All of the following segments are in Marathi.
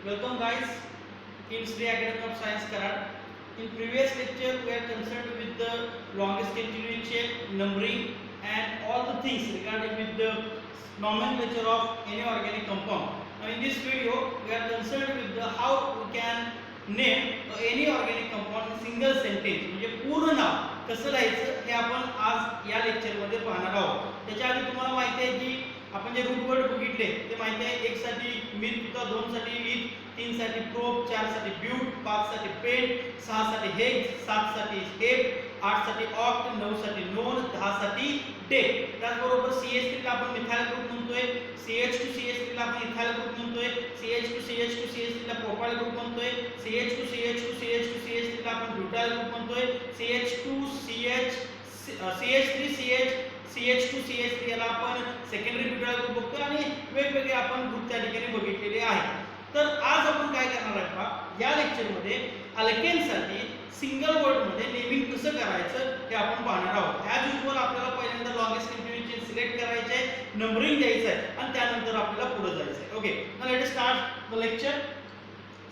Welcome guys in Sri Academy of Science Karad. In previous lecture we are concerned with the longest continuous chain, numbering and all the things regarding with the nomenclature of any organic compound. Now in this video we are concerned with the how we can name any organic compound in single sentence. म्हणजे पूर्ण नाव कसं लिहायचं हे आपण आज या लेक्चर मध्ये पाहणार आहोत. त्याच्या आधी तुम्हाला माहिती आहे की आपण जे रूट वर्ड बघितले ते माहिती आहे. एक साठी मिथ, दोन साठी इथ, तीन साठी प्रोब, चार साठी ब्यूट, पाच साठी पेंट, सहा साठी हेक्स, सात साठी हेप, आठ साठी ऑक्ट, नऊ साठी नोन, 10 साठी डेक. त्याचबरोबर CH3 ला आपण मिथाइल ग्रुप म्हणतोय, CH2CH3 ला आपण इथाइल ग्रुप म्हणतोय, CH2CH2CH3 ला प्रोपाइल ग्रुप म्हणतोय, CH2CH2CH2CH3 ला आपण ब्यूटाइल ग्रुप म्हणतोय, CH2CH3 याला आपण सेकंडरी ब्यूटाइल ग्रुप बघतोय आणि वेगवेगळे आपण ग्रुप त्या ठिकाणी बघितलेले आहेत. तर आज आपण काय करणार आहे पहा, या लेक्चर मध्ये अल्केन साठी सिंगल वर्ड मध्ये नेमिंग कसं करायचं हे आपण पाहणार आहोत. ॲज युजुअल आपल्याला पहिल्यांदा लॉंगेस्ट कंटिन्यूअस चेन सिलेक्ट करायचे आहे, नंबरिंग द्यायचं आहे आणि त्यानंतर आपल्याला पुढे जायचं आहे. Okay, now let us start the lecture.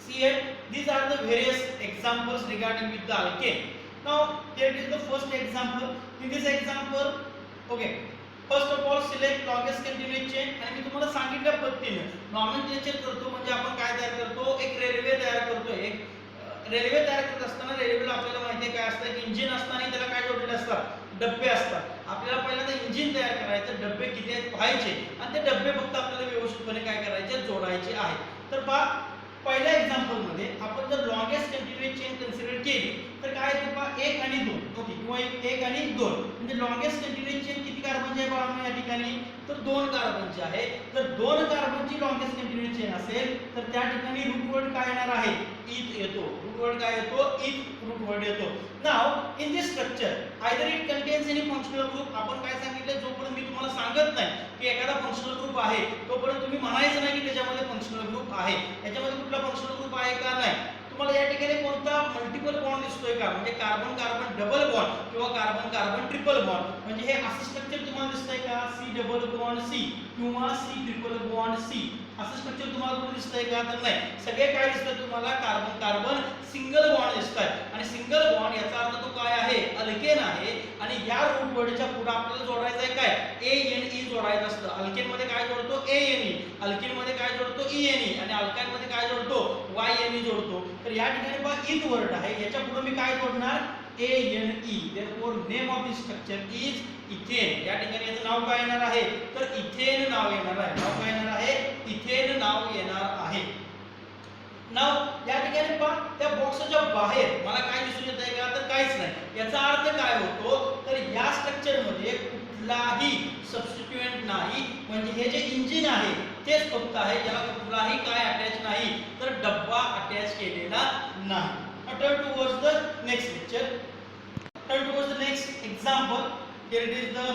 See here, these are the various examples regarding with the alkane. Now here is the first example. In this example, okay, first of all select longest continuous chain. आणि मी तुम्हाला सांगितल्या पद्धतीने नॉमेनक्लेचर करतो म्हणजे आपण काय तयार करतो, एक रेल्वे तयार करतो. एक रेल्वे तयार करत असताना रेल्वेला आपल्याला माहिती आहे काय असतं, की इंजिन असताना त्याला काय जोडलेले असतात, डब्बे असतात. आपल्याला पहिल्यांदा इंजिन तयार करायचं, डब्बे किती आहेत पाहायचे आणि ते डब्बे फक्त आपल्याला व्यवस्थितपणे काय करायचे, जोडायचे आहेत. तर पहा पहिल्या एक्झाम्पल मध्ये आपण जर लॉंगेस्ट कंटिन्यूअस चेन कन्सिडर केली तर काय आहे पहा, 1 आणि 2. ओके, किंवा 1 आणि 2 म्हणजे लॉंगेस्ट कंटिन्यूअस चेन किती कार्बनचे आहे बाळांनो या ठिकाणी, तर 2 कार्बनचे आहे. तर 2 कार्बनची लॉंगेस्ट कंटिन्यूअस चेन असेल तर त्या ठिकाणी रूट वर्ड काय येणार आहे, इथ येतो. रूट वर्ड काय येतो, इथ रूट वर्ड येतो. Now in this structure either it contains any functional group. आपण काय सांगितलं, जोपर्यंत मी तुम्हाला सांगत नाही की एखादा फंक्शनल ग्रुप आहे तोपर्यंत तुम्ही म्हणायचं नाही की त्याच्यामध्ये फंक्शनल ग्रुप आहे. याच्यामध्ये कुठला फंक्शनल ग्रुप आहे का नाही. तुम्हाला या ठिकाणी कोणता मल्टिपल बॉन्ड दिसतोय का, म्हणजे कार्बन कार्बन डबल बॉन्ड किंवा कार्बन कार्बन ट्रिपल बॉन्ड, म्हणजे हे असं स्ट्रक्चर तुम्हाला दिसतंय का, C डबल बॉन्ड C किंवा C ट्रिपल बॉन्ड C असं स्ट्रक्चर तुम्हाला कुठे दिसतंय का, तर नाही. सगळे काय दिसतात तुम्हाला, कार्बन कार्बन सिंगल बॉन्ड दिसतात. आणि सिंगल बॉन्ड याचा अर्थ तो काय आहे, अल्केन आहे. आणि या रूट वर्डच्या पुढे आपल्याला जोडायचं आहे काय, ANE जोडायचं असतं. अल्केन मध्ये काय जोडतो, ANE, अल्केन मध्ये काय जोडतो, ENE, आणि अल्काइन मध्ये काय जोडतो, YNE जोडतो. तर या ठिकाणी पहा इथ वर्ड आहे, याच्या पुढे मी काय जोडणार, ANE. therefore name of this structure is ethane. या ठिकाणी याचं नाव काय येणार आहे, तर इथेन नाव येणार आहे. नाव काय येणार आहे, इथेन नाव येणार आहे. नाव या ठिकाणी पहा त्या बॉक्सच्या बाहेर मला काय दिसून येत आहे का, तर काहीच नाही. याचा अर्थ काय होतो, तर या स्ट्रक्चर मध्ये कुठलाही सबस्टिट्यूएंट नाही. म्हणजे हे जे इंजिन आहे तेच फक्त आहे, याला कुठलाही काय अटॅच नाही, तर डब्बा अटॅच केलेला नाही. Turn towards the next lecture. Turn towards the next example. Here it is the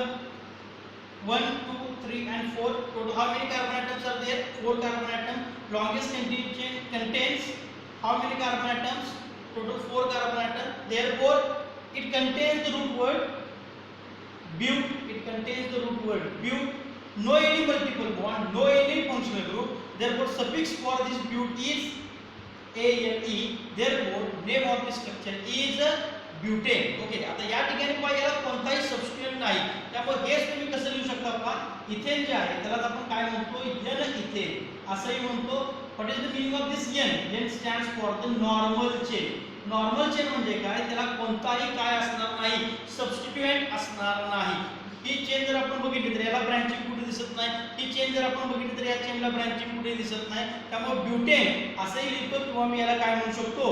1, 2, 3 and 4. Total how many carbon atoms are there? 4 carbon atoms. Longest continuous chain contains how many carbon atoms? Total 4 carbon atoms. Therefore it contains the root word but. It contains the root word but. No any multiple bond, no any functional group. Therefore suffix for this but is ANE. Therefore name of this structure is butane. Okay, आता या ठिकाणी पहा याला कोणताही सबस्टिट्यूएंट नाही, त्यामुळे हेच तुम्ही कसं लिहू शकता पहा, इथेन जे आहे त्याला आपण काय म्हणतो, एन इथेन असंही म्हणतो. What is the meaning of this N, N stands for the normal chain. Normal chain म्हणजे काय, त्याला कोणताही काय असणार नाही, सबस्टिट्यूएंट असणार नाही. ही चेन जर आपण बघितली तर याला ब्रँचिंग कुठे दिसत नाही, ही चेन जर आपण बघितली तर या चेनला ब्रँचिंग कुठे दिसत नाही. त्यामुळे ब्यूटेन असंही लिहितो किंवा मी याला काय म्हणू शकतो,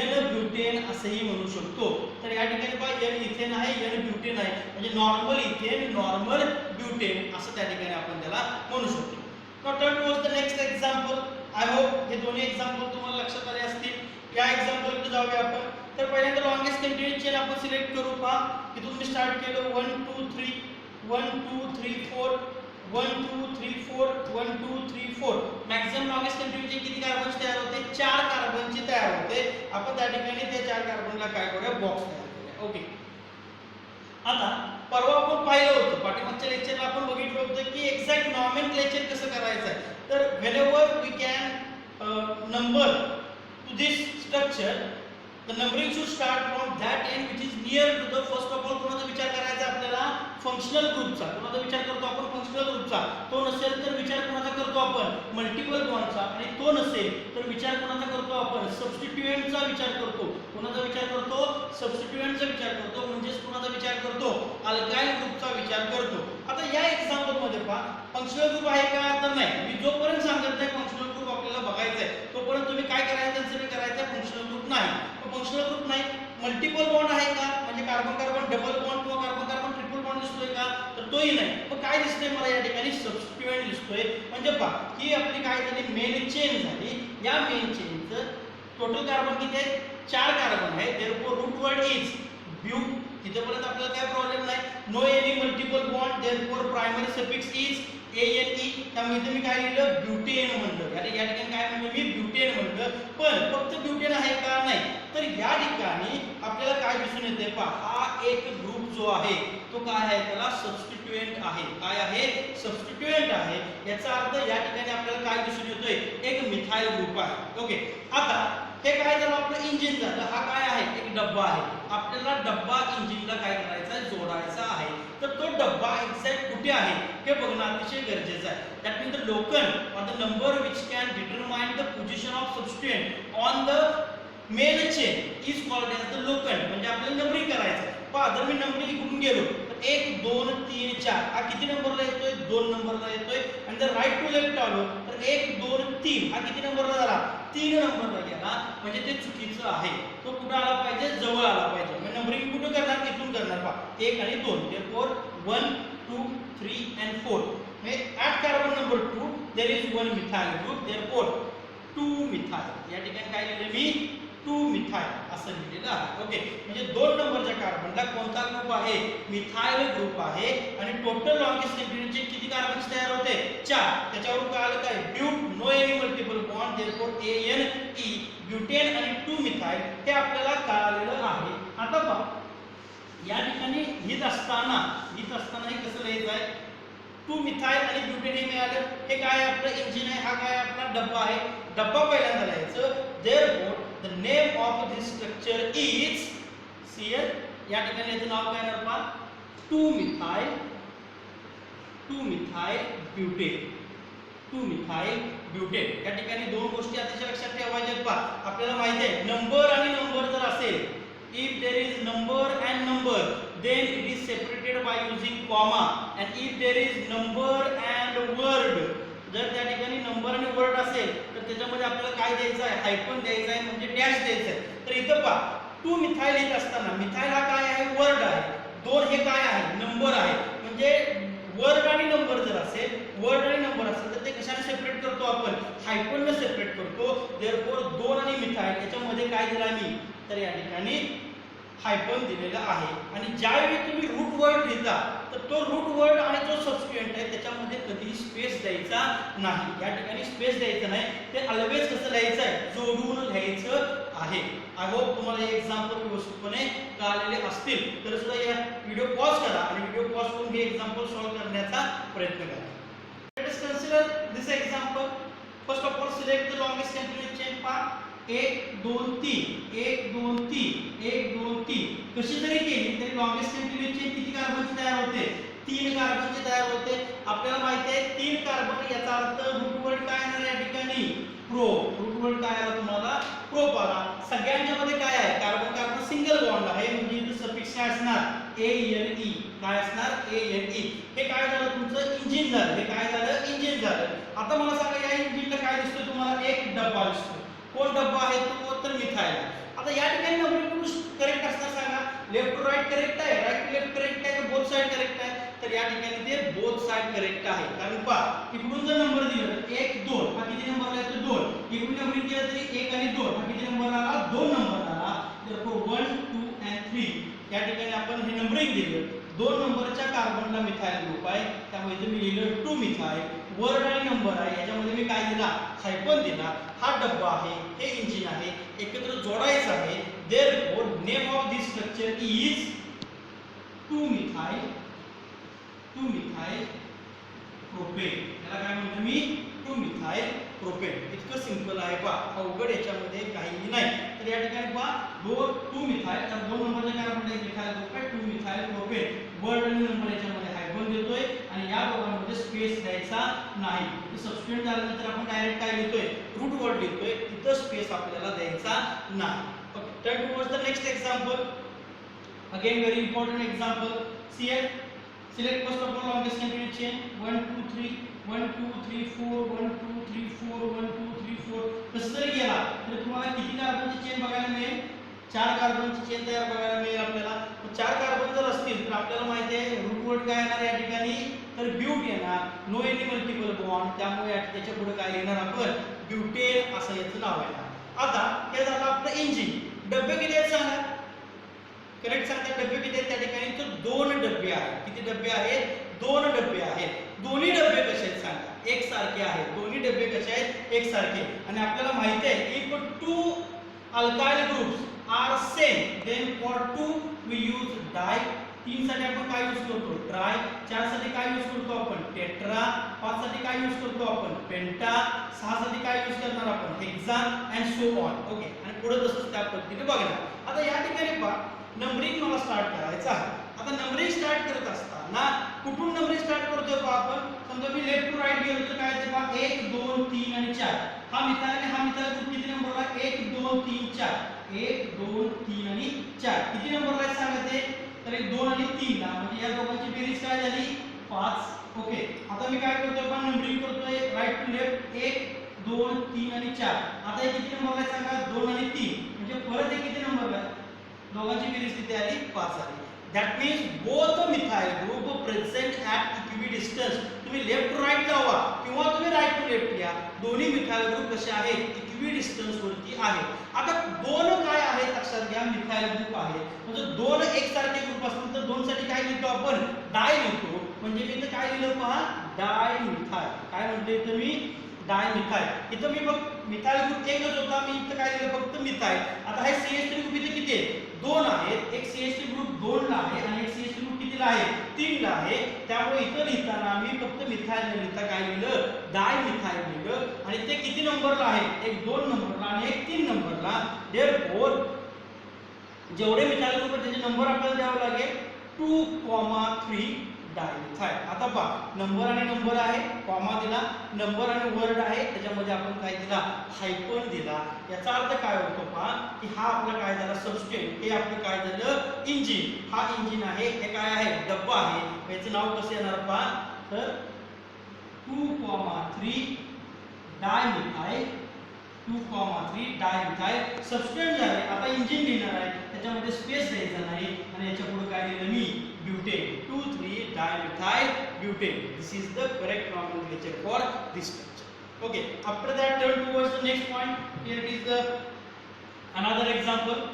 एन ब्यूटेन असंही म्हणू शकतो. तर या ठिकाणी पहा एन इथेन आहे, एन ब्यूटेन आहे, म्हणजे नॉर्मल इथेन, नॉर्मल ब्यूटेन असं त्या ठिकाणी आपण त्याला म्हणू शकतो. Now turn towards the next example. I hope हे दोन्ही एक्झाम्पल तुम्हाला लक्षात आले असतील. या एक्झाम्पलकडे जाऊया आपण. तर पहिल्यांदा लॉंगेस्ट कंटिन्यूअस चेन आपण सिलेक्ट करू. पहा इथून मी स्टार्ट केलं 1 2 3 1 2 3 4 1 2 3 4 1 2 3 4. मॅक्सिमम लॉंगेस्ट कंटिन्यूअस चेन किती कार्बन्स तयार होते, 4 कार्बनचे तयार होते. आपण त्या ठिकाणी त्या 4 कार्बनला काय करूया, बॉक्स तयार करूया. ओके, आता परवा आपण पाहिलं होतं, पाठीमागच्या लेक्चरला आपण बघितलं होतं की एक्झॅक्ट नॉमेनक्लेचर कसं करायचं आहे. तर whenever we can number to this structure, the numbering should start from that end which is near to the first of all कोणाचा विचार करायचा आपल्याला फंक्शनल ग्रुपचा. कोणाचा विचार करतो आपण फंक्शनल ग्रुपचा. तो नसेल तर विचार कोणाचा करतो आपण मल्टिपल बॉन्डचा. आणि तो नसेल तर विचार कोणाचा करतो आपण सबस्टिट्यूएंटचा विचार करतो. कोणाचा विचार करतो सबस्टिट्यूएंटचा विचार करतो. म्हणजेच कोणाचा विचार करतो अल्काइल ग्रुपचा विचार करतो. आता या एक्झाम्पल मध्ये पहा फंक्शनल ग्रुप आहे का तर नाही. मी जोपर्यंत सांगत नाही फंक्शनल ग्रुप आपल्याला बघायचा आहे तोपर्यंत तुम्ही काय करायचं कन्सिडर करायचं फंक्शनल ग्रुप नाही. फंक्शनल ग्रुप नाही. मल्टिपल बॉन्ड आहे का म्हणजे कार्बन कार्बन डबल बॉन्ड किंवा कार्बन कार्बन ट्रिपल बॉन्ड दिसतोय का तर तोही नाही. मग काय दिसतंय मला या ठिकाणी सबस्टिट्यूएंट दिसतोय. म्हणजे पहा ही आपली काय झाली मेन चेन झाली. या मेन चेनचं टोटल कार्बन किती आहे 4 कार्बन आहे. Therefore root word is but. तिथेपर्यंत आपल्याला काय प्रॉब्लेम नाही. No any multiple bond therefore primary suffix is ANE. त्यामुळे इथे मी काय लिहिलं ब्युटेन म्हणलं. या ठिकाणी काय म्हणलं मी ब्युटेन म्हणलं. पण फक्त ब्युटेन आहे का नाही तर या ठिकाणी आपल्याला काय दिसून येते पहा हा एक ग्रुप जो आहे तो काय आहे त्याला सबस्टिट्यूएंट आहे. काय आहे सबस्टिट्यूएंट आहे. याचा अर्थ या ठिकाणी आपल्याला काय दिसून येतोय एक मिथाइल ग्रुप आहे. ओके. आता हे काय झालं आपलं इंजिन झालं. हा काय आहे एक डब्बा आहे. आपल्याला डब्बा इंजिनला काय करायचा आहे जोडायचा आहे. तर तो डब्बा एक्झॅक्ट कुठे आहे हे बघणं अतिशय गरजेचं आहे. दॅट मीन्स द लोकन or the number which can determine the position of substituent on the main chain is called as the locant. म्हणजे आपल्याला नंबरिंग करायचं. पहा जर मी नंबरिंग इकडून गेलो तर 1 2 3 4 हा किती नंबरला येतोय 2 नंबरला येतोय. आणि जर राईट टू लेफ्ट आलो तर 1 2 3 हा किती नंबरला झाला 3 नंबरला गेला. म्हणजे ते चुकीचं आहे. तो कुठे आला पाहिजे जवळ आला पाहिजे. म्हणजे नंबरिंग कुठे करणार इथून करणार पहा 1 आणि 2. therefore 1 2 3 and 4. at carbon number 2 there is one methyl group. therefore 2 methyl. या ठिकाणी काय लिहिले मी 2 मिथाइल असं लिहिलेलं आहे. ओके. म्हणजे 2 नंबरच्या कार्बनला कोणता ग्रुप आहे मिथाइल ग्रुप आहे. आणि टोटल लॉंगेस्ट कंटिन्यूचे किती कार्बन्स तयार होते 4. त्याच्यावरून काय आलं काय but no any multiple bond therefore ANE butane आणि 2 मिथाइल हे आपल्याला कळालेलं आहे. आता पहा या ठिकाणी हित असताना हे कसं लिहायचं आहे 2 मिथाइल आणि ब्युटेन हे मिळालं. हे काय आपलं इंजिन आहे. हा काय आपला डब्बा आहे. डब्बा पहिल्यांदा लिहायचं. therefore the name of this structure is CL. या ठिकाणी याचं नाव काय येणार पहा 2 मिथाइल ब्युटेन. 2 methyl butane. या ठिकाणी दोन गोष्टी अतिशय लक्षात ठेवायच्यात पहा. आपल्याला माहिती आहे नंबर आणि नंबर जर असेल if there is number and number then it is separated by using comma. and if there is number and word जर त्या ठिकाणी नंबर आणि वर्ड असेल तर त्याच्यामध्ये आपल्याला काय द्यायचं आहे हायफन द्यायचं आहे म्हणजे डॅश द्यायचं आहे. तर इथं पहा 2 मिथाइल येत असताना मिथाइल हा काय आहे वर्ड आहे. 2 हे काय आहे नंबर आहे. म्हणजे वर्ड आणि नंबर जर असेल तर ते कशाने सेपरेट करतो आपण हायफन ने सेपरेट करतो. therefore 2 आणि मिथाइल याच्यामध्ये काय दिला मी तर या ठिकाणी हायफन दिलेला आहे. आणि ज्यावेळी तुम्ही रूट वर्ड लिहिता तर तो रूट वर्ड आणि जो सबस्टिट्यूएंट आहे त्याच्यामध्ये कधीही स्पेस द्यायचा नाही. या ठिकाणी स्पेस द्यायचं नाही. ते ऑलवेज कसं लिहायचं आहे जोडून लिहायचं आहे. आय होप तुम्हाला हे एक्झाम्पल व्यवस्थितपणे कळालेले असतील. तर सुद्धा या व्हिडिओ पॉज करा आणि व्हिडिओ पॉज करून हे एक्झाम्पल सॉल्व्ह करण्याचा प्रयत्न करा. Let us consider this example. First of all select the longest continuous chain path 1 2 3 1 2 3 1 2 3. कशी जरी केली तरी लॉंगेस्ट कंटिन्यूअस चेन किती कार्बनची तयार होते 3 कार्बनची तयार होते. आपल्याला माहिती आहे 3 कार्बन याचा अर्थ रूट वर्ड काय येणार या ठिकाणी प्रो. रूट वर्ड काय आला तुम्हाला प्रो आला. सगळ्यांच्या मध्ये काय आहे कार्बन कार्बन सिंगल बॉन्ड आहे. म्हणजे इथे सफिक्स काय असणार ANE. काय असणार ANE. हे काय झालं तुमचं इंजिन झालं. हे काय झालं इंजिन झालं. आता मला सांगा या इंजिनला काय दिसतोय तुम्हाला एक डब्बा दिसतो. कोण डब्बा आहे तो तर मिथाइल. आता या ठिकाणी नंबरिंग करेक्ट असणार सांगा लेफ्ट टू राईट करेक्ट आहे राईट टू लेफ्ट करेक्ट आहे बोथ साइड करेक्ट आहे. तर या ठिकाणी ते बोथ साइड करेक्ट आहे. कारण पहा इकडून जर नंबर दिला तर 1 2 हा किती नंबरला येतो 2. इकडून नंबरिंग केलं तरी 1 आणि 2 हा किती नंबर आला 2 नंबर आला. therefore 1 2 and 3 या ठिकाणी आपण हे नंबरिंग दिलं. 2 नंबरच्या कार्बनला मिथाइल ग्रुप आहे त्यामुळे इथे मी लिहिलं 2 मिथाइल. वर्ड आणि नंबर आहे याच्यामध्ये मी काय दिला हायफन दिला. हा डब्बा आहे हे इंजिन आहे एकत्र जोडायचं आहे. therefore name of this structure is 2 methyl propane. याला काय म्हणतो मी टू मिथाइल प्रोपेन. इतकं सिंपल आहे पहा, अवघड याच्यामध्ये काहीही नाही. तर या ठिकाणी पहा 2 मिथाइल, तर 2 नंबरचं काय म्हणतात मिथाइल ग्रुप आहे 2 मिथाइल प्रोपेन. वर्ड आणि नंबर याच्यामध्ये हायफन देतोय आणि या दोघांमध्ये स्पेस द्यायचा नाही. सबस्टिट्यूट झाल्यानंतर आपण डायरेक्ट काय लिहितोय रूट वर्ड लिहितोय, तिथं स्पेस आपल्याला द्यायचा नाही. Okay, turn towards the next example. Again very important example. See here. Select first of all longest continuous chain 1 2 3 1 2 3 4 1 2 3 4 1 2 3 4. कसं जरी गेला तर तुम्हाला किती कार्बनची चेन बघायला मिळेल? 4 कार्बनची चेन तयार बघायला मिळेल आपल्याला. 4 कार्बन जर असतील तर आपल्याला माहिती आहे रूट वर्ड काय येणार या ठिकाणी, तर ब्यूट येणार. नो एनी मल्टिपल बॉन्ड, त्यामुळे त्याच्या पुढे काय लिहिणार आपण ब्यूटेन असं याचं नाव आहे. आता हे झालं आपलं इंजिन. डबे किती आहेत सांगा, करेक्ट सांगता डबे किती आहेत त्या ठिकाणी, तर 2 डबे आहेत. किती डबे आहेत? 2 डबे आहेत. दोन्ही डबे कसे आहेत सांगा, एकसारखे आहेत. दोन्ही डबे कसे आहेत? एकसारखे. आणि आपल्याला माहिती आहे if 2 alkyl groups are same then for 2 we use di. 3 साठी आपण काय यूज करतो? ट्राय. 4 साठी काय यूज करतो आपण? टेट्रा. 5 साठी काय यूज करतो आपण? पेंटा. 6 साठी काय यूज करणार आपण? Hexa and so on. Okay, आणि पुढे तसंच त्या पद्धतीने बघणार. आता या ठिकाणी पहा नंबरिंग मला स्टार्ट करायचं आहे. आता नंबरिंग स्टार्ट करत असताना कुठून नंबरिंग स्टार्ट करतोय पहा आपण. समजा मी लेफ्ट टू राईट गेलो तर काय येते पहा 1 2 3 आणि 4. हा मिथाइल आणि हा मिथाइल ग्रुप किती नंबरला? 1 2 3 4. 1 2 3 आणि 4 किती नंबरला आहे सांगा ते? तर 1 2 आणि 3 ला, म्हणजे या दोघांची बेरीज काय झाली? 5. ओके, आता मी काय करतोय पहा नंबरिंग करतोय राईट टू लेफ्ट 1 2 3 आणि 4. आता हे किती नंबरला आहे सांगा? 2 आणि 3, म्हणजे परत हे किती नंबरला आहे? दोघांची बेरीज किती आली? 5 आली. That means both methyl group present at equidistance. तुम्ही लेफ्ट टू राईट जावा किंवा तुम्ही राईट टू लेफ्ट या, दोन्ही मिथाइल ग्रुप कसे आहेत? इक्विडिस्टन्स वरती आहेत. आता 2 काय आहेत लक्षात घ्या, मिथाइल ग्रुप आहे. म्हणजे 2 एकसारखे ग्रुप असतील तर 2 साठी काय लिहितो आपण? डाय लिहितो. म्हणजे मी इथं काय लिहिलं पहा डाय मिथाइल. काय म्हटलं इथं मी? डाय मिथाइल. इथं मी बघ मिथाइल ग्रुप एकच होता, मी इथं काय लिहिलं फक्त मिथाइल. आता हे CH3 ग्रुप इथे किती आहे? 2 आहेत. एक CH3 ग्रुप 2 ला आहे आणि एक CH3 ग्रुप कितीला आहे? 3 ला आहे. त्यामुळे इथं लिहिताना मी फक्त मिथाइल न लिहिता काय लिहिलं? डाय मिथाइल लिहिलं. आणि ते किती नंबरला आहे? एक 2 नंबरला आणि एक 3 नंबरला. देअरफॉर जेवढे मिथाइल ग्रुप आहेत त्याचे नंबर आपल्याला द्यावे लागेल 2,3 डायमिथाइल. आता पहा नंबर आणि नंबर आहे, कॉमा दिला, नंबर आणि वर्ड आहे, त्याच्यामध्ये आपण काय दिला? हायफन दिला. याचा अर्थ काय होतो पहा की हा आपला काय झाला? सबस्टेट. हे आपलं काय झालं? इंजिन. हा इंजिन आहे, हे काय आहे? डब्बा आहे. याचं नाव कसं येणार पहा, तर 2,3 डायमिथाइल. 2,3 डायमिथाइल सबस्टेट झाले. आता इंजिन लिहिणार आहे, त्याच्यामध्ये स्पेस द्यायचा नाही आणि याच्या पुढे काय लिहिलं मी? Butane. 2,3 dimethyl butane. This is the correct nomenclature for this structure. Okay, after that turn towards the next point. Here it is the another example.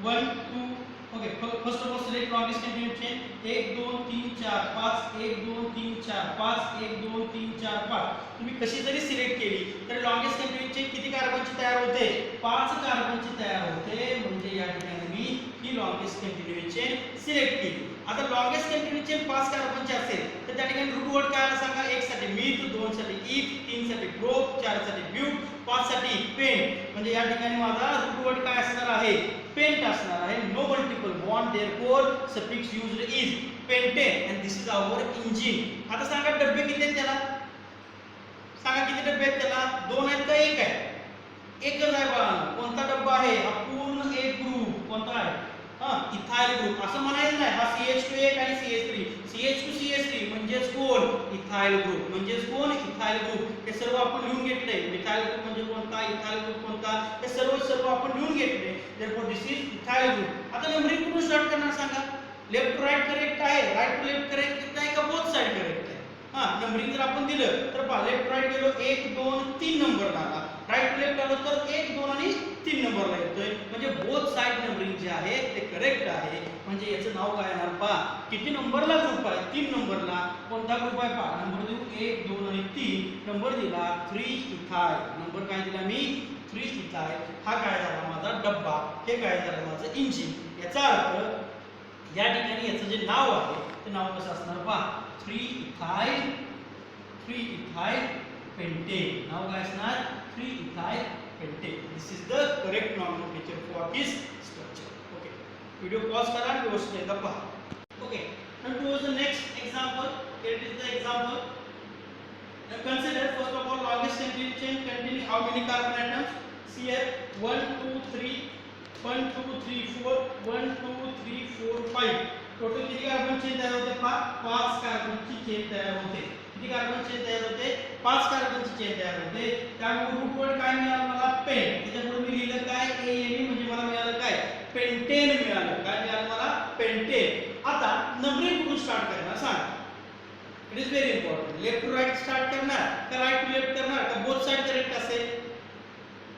1 2. Okay, first of all select longest continuous chain. 1 2 3 4 5 1 2 3 4 5 1 2 3 4 5. तुम्ही कशी जरी सिलेक्ट केली तर लॉन्गेस्ट कंटिन्यूअस चेन किती कार्बनची तयार होते? 5 कार्बनची तयार होते. म्हणजे या ठिकाणी मी ही लॉन्गेस्ट कंटिन्यूअस चेन सिलेक्ट केली. आता लॉन्गेस्ट कंटिन्यूअस चेन 5 कार्बनची असेल तर त्या ठिकाणी रूट वर्ड काय आला सांगा? 1 साठी मिथ, 2 साठी इथ, 3 साठी प्रोप, 4 साठी ब्यूट, 5 साठी पेंट. म्हणजे या ठिकाणी माझा रूट वर्ड काय असणार आहे? पेंट असणार आहे. No multiple bond, therefore suffix used is pentane and this is our engine. आता सांगा डबे किती आहेत त्याला? सांगा किती डबे आहेत त्याला? 2 आहेत का 1 आहे? एकच आहे बाळांनो. कोणता डब्बा आहे? हा पूर्ण एक ग्रुप कोणता आहे? Ethyl group. असं म्हणायचं नाही हा CH2 आणि CH3. CH2CH3 म्हणजेच कोण? Ethyl group. म्हणजेच कोण? Ethyl group. हे सर्व आपण लिहून घेतले. मिथाइल ग्रुप म्हणजे कोणता? इथाइल ग्रुप कोणता? हे सर्व आपण लिहून घेतले. Therefore this is ethyl group. आता नंबरिंग कुठून स्टार्ट करणार सांगा? लेफ्ट टू राईट करेक्ट आहे, राईट टू लेफ्ट करेक्ट आहे का बोथ साइड करेक्ट आहे? नंबरिंग जर आपण दिलं तर पहा लेफ्ट टू राईट गेलो 1 2 3 नंबरला आला. राईट टू लेफ्ट आलो तर 1 2 आणि 3 नंबरला येतोय. म्हणजे बोथ साइड नंबरिंग जे आहे ते करेक्ट आहे. म्हणजे याचं नाव काय येणार पहा? किती नंबरला ग्रुप आहे? 3 नंबरला. कोणता ग्रुप आहे पहा? नंबर देऊ 1 2 आणि 3. नंबर दिला 3 इथाइल. नंबर काय दिला मी? 3 इथाइल. हा काय झाला माझा डब्बा, हे काय झालं माझं इंजिन. याचा अर्थ या ठिकाणी याचं जे नाव आहे ते नाव कसं असणार पहा? 3 इथाइल पेंटेन. नाव काय असणार 3 ethyl pentane. This is the correct nomenclature for this structure. Okay, video pause करा आणि व्यवस्थित एकदा पहा. Okay, now towards the next example. Here it is the example. Now consider first of all longest continuous chain containing how many carbon atoms? See here 1 2 3 1 2 3 4 1 2 3 4 5. Total किती कार्बन चेन तयार होते? 5 कार्बनची चेन तयार होते. किती कार्बन चेन तयार होते? 5 कार्बनची चेन तयार होते. त्यामुळे रूट वर्ड काय मिळालं मला? पेन. त्याच्यापुढे मी लिहिलं काय? ANE म्हणजे मला मिळालं काय? पेंटेन मिळालं. काय मिळालं मला? पेंटेन. आता नंबरिंग कुठून स्टार्ट करणार सांग. It is very important. Left to right start करणार का राइट टू लेफ्ट करणार का बोथ साइड करेक्ट असेल?